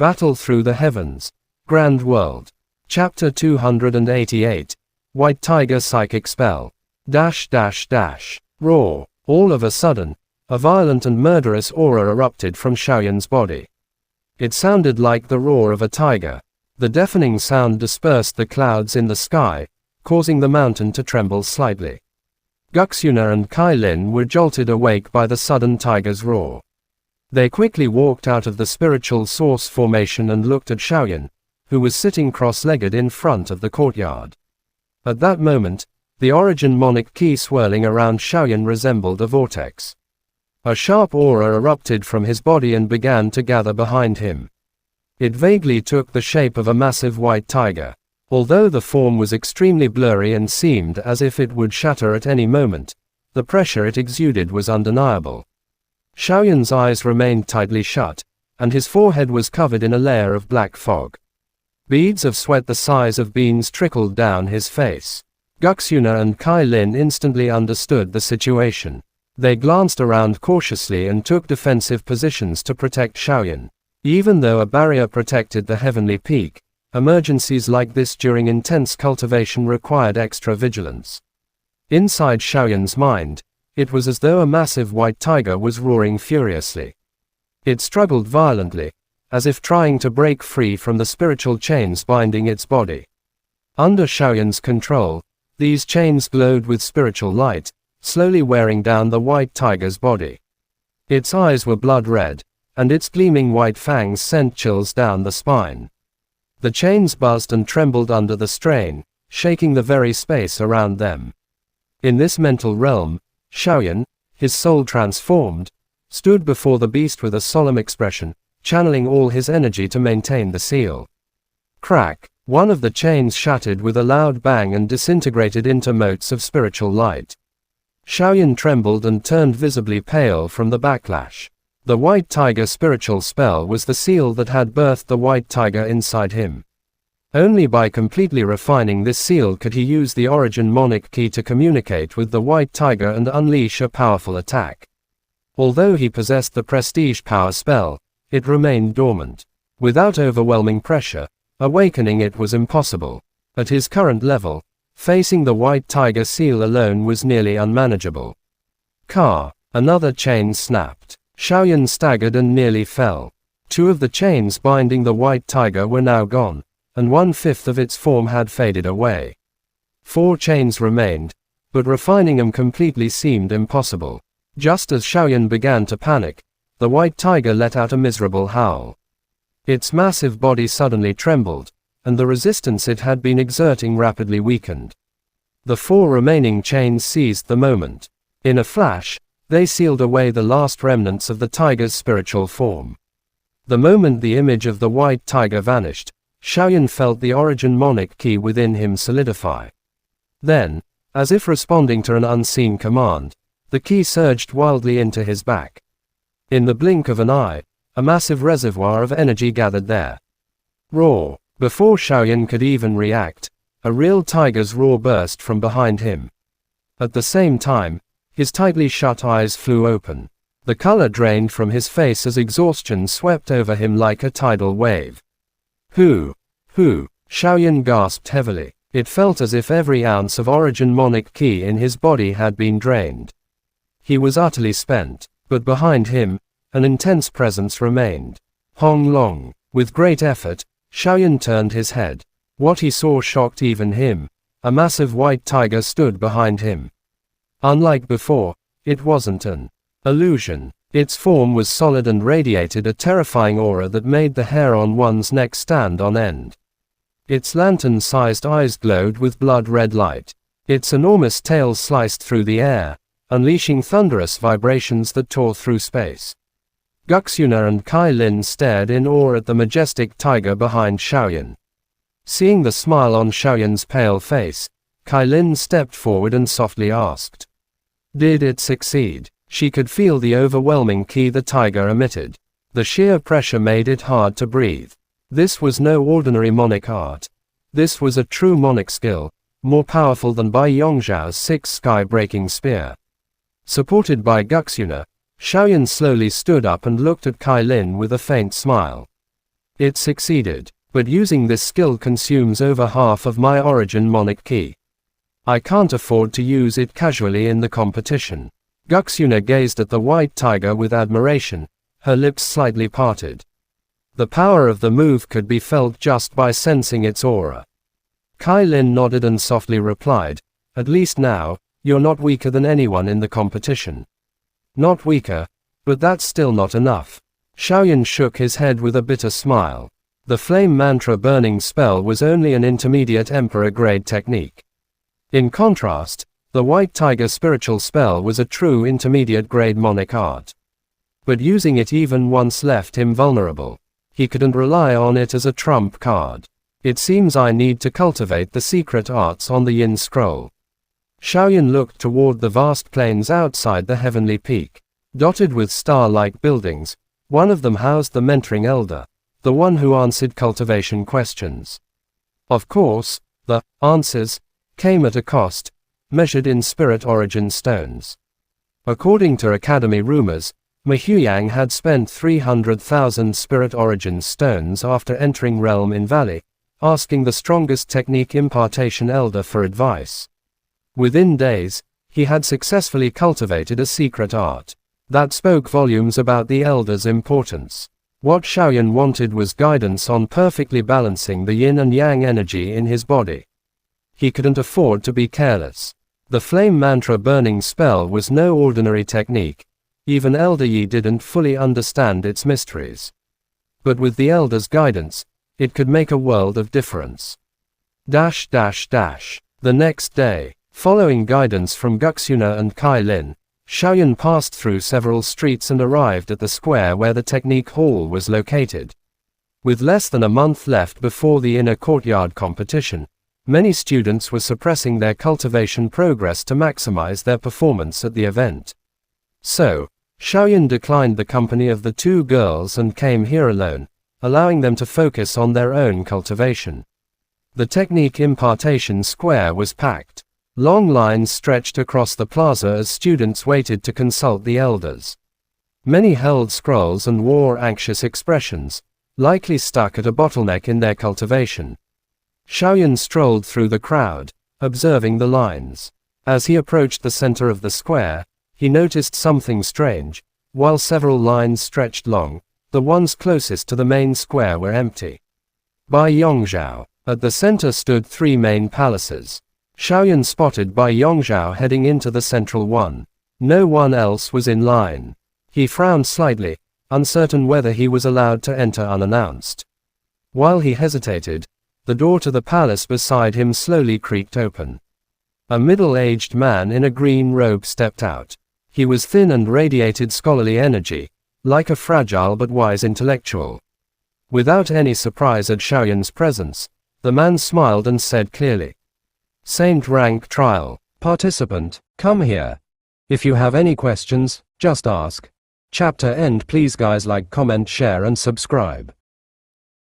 Battle Through the Heavens. Grand World. Chapter 288. White Tiger Psychic Spell. Roar. All of a sudden, a violent and murderous aura erupted from Xiaoyan's body. It sounded like the roar of a tiger. The deafening sound dispersed the clouds in the sky, causing the mountain to tremble slightly. Guxuna and Kai Lin were jolted awake by the sudden tiger's roar. They quickly walked out of the spiritual source formation and looked at Xiaoyan, who was sitting cross-legged in front of the courtyard. At that moment, the origin monic key swirling around Xiaoyan resembled a vortex. A sharp aura erupted from his body and began to gather behind him. It vaguely took the shape of a massive white tiger. Although the form was extremely blurry and seemed as if it would shatter at any moment, the pressure it exuded was undeniable. Xiaoyan's eyes remained tightly shut, and his forehead was covered in a layer of black fog. Beads of sweat the size of beans trickled down his face. Guxuna and Kai Lin instantly understood the situation. They glanced around cautiously and took defensive positions to protect Xiaoyan. Even though a barrier protected the heavenly peak, emergencies like this during intense cultivation required extra vigilance. Inside Xiaoyan's mind, it was as though a massive white tiger was roaring furiously. It struggled violently, as if trying to break free from the spiritual chains binding its body. Under Xiaoyan's control, these chains glowed with spiritual light, slowly wearing down the white tiger's body. Its eyes were blood red, and its gleaming white fangs sent chills down the spine. The chains buzzed and trembled under the strain, shaking the very space around them. In this mental realm, Xiaoyan, his soul transformed, stood before the beast with a solemn expression, channeling all his energy to maintain the seal. Crack! One of the chains shattered with a loud bang and disintegrated into motes of spiritual light. Xiaoyan trembled and turned visibly pale from the backlash. The white tiger spiritual spell was the seal that had birthed the white tiger inside him. Only by completely refining this seal could he use the origin monic key to communicate with the white tiger and unleash a powerful attack. Although he possessed the prestige power spell, it remained dormant. Without overwhelming pressure, awakening it was impossible. At his current level, facing the white tiger seal alone was nearly unmanageable. Another chain snapped. Xiaoyan staggered and nearly fell. Two of the chains binding the white tiger were now gone, and 1/5 of its form had faded away. 4 chains remained, but refining them completely seemed impossible. Just as Xiaoyan began to panic, the white tiger let out a miserable howl. Its massive body suddenly trembled, and the resistance it had been exerting rapidly weakened. The 4 remaining chains seized the moment. In a flash, they sealed away the last remnants of the tiger's spiritual form. The moment the image of the white tiger vanished, Xiaoyan felt the origin monic key within him solidify. Then, as if responding to an unseen command, the key surged wildly into his back. In the blink of an eye, a massive reservoir of energy gathered there. Roar! Before Xiaoyan could even react, a real tiger's roar burst from behind him. At the same time, his tightly shut eyes flew open. The color drained from his face as exhaustion swept over him like a tidal wave. Who? Xiaoyan gasped heavily. It felt as if every ounce of origin monic key in his body had been drained. He was utterly spent, but behind him, an intense presence remained. Hong Long. With great effort, Xiaoyan turned his head. What he saw shocked even him. A massive white tiger stood behind him. Unlike before, it wasn't an illusion. Its form was solid and radiated a terrifying aura that made the hair on one's neck stand on end. Its lantern-sized eyes glowed with blood-red light. Its enormous tail sliced through the air, unleashing thunderous vibrations that tore through space. Guxuna and Kai Lin stared in awe at the majestic tiger behind Xiaoyan. Seeing the smile on Xiaoyan's pale face, Kai Lin stepped forward and softly asked, "Did it succeed?" She could feel the overwhelming ki the tiger emitted. The sheer pressure made it hard to breathe. This was no ordinary monic art. This was a true monic skill, more powerful than Bai Yongzhao's 6 sky-breaking spear. Supported by Guxuna, Xiaoyan slowly stood up and looked at Kai Lin with a faint smile. It succeeded, but using this skill consumes over half of my origin monic ki. I can't afford to use it casually in the competition. Guxuna gazed at the white tiger with admiration, her lips slightly parted. The power of the move could be felt just by sensing its aura. Kai Lin nodded and softly replied, "At least now, you're not weaker than anyone in the competition." "Not weaker, but that's still not enough." Xiaoyan shook his head with a bitter smile. The flame mantra burning spell was only an intermediate emperor grade technique. In contrast, the white tiger spiritual spell was a true intermediate grade monic art. But using it even once left him vulnerable. He couldn't rely on it as a trump card. It seems I need to cultivate the secret arts on the Yin scroll. Xiaoyan looked toward the vast plains outside the heavenly peak. Dotted with star-like buildings, one of them housed the mentoring elder, the one who answered cultivation questions. Of course, the answers came at a cost, measured in spirit origin stones. According to Academy rumors, Ma Huyang had spent 300,000 spirit origin stones after entering Realm in Valley, asking the strongest technique impartation elder for advice. Within days, he had successfully cultivated a secret art. That spoke volumes about the elder's importance. What Xiaoyan wanted was guidance on perfectly balancing the yin and yang energy in his body. He couldn't afford to be careless. The flame mantra burning spell was no ordinary technique. Even Elder Yi didn't fully understand its mysteries. But with the elder's guidance, it could make a world of difference. The next day, following guidance from Guxuna and Kai Lin, Xiaoyan passed through several streets and arrived at the square where the technique hall was located. With less than a month left before the inner courtyard competition, many students were suppressing their cultivation progress to maximize their performance at the event. So, Xiaoyan declined the company of the two girls and came here alone, allowing them to focus on their own cultivation. The technique impartation square was packed. Long lines stretched across the plaza as students waited to consult the elders. Many held scrolls and wore anxious expressions, likely stuck at a bottleneck in their cultivation. Xiaoyan strolled through the crowd, observing the lines. As he approached the center of the square, he noticed something strange. While several lines stretched long, the ones closest to the main square were empty. By Yongzhao, at the center stood three main palaces. Xiaoyan spotted Bai Yongzhao heading into the central one. No one else was in line. He frowned slightly, uncertain whether he was allowed to enter unannounced. While he hesitated, the door to the palace beside him slowly creaked open. A middle-aged man in a green robe stepped out. He was thin and radiated scholarly energy, like a fragile but wise intellectual. Without any surprise at Xiaoyan's presence, the man smiled and said clearly, "Saint rank trial. Participant, come here. If you have any questions, just ask." Chapter end. Please guys like, comment, share and subscribe.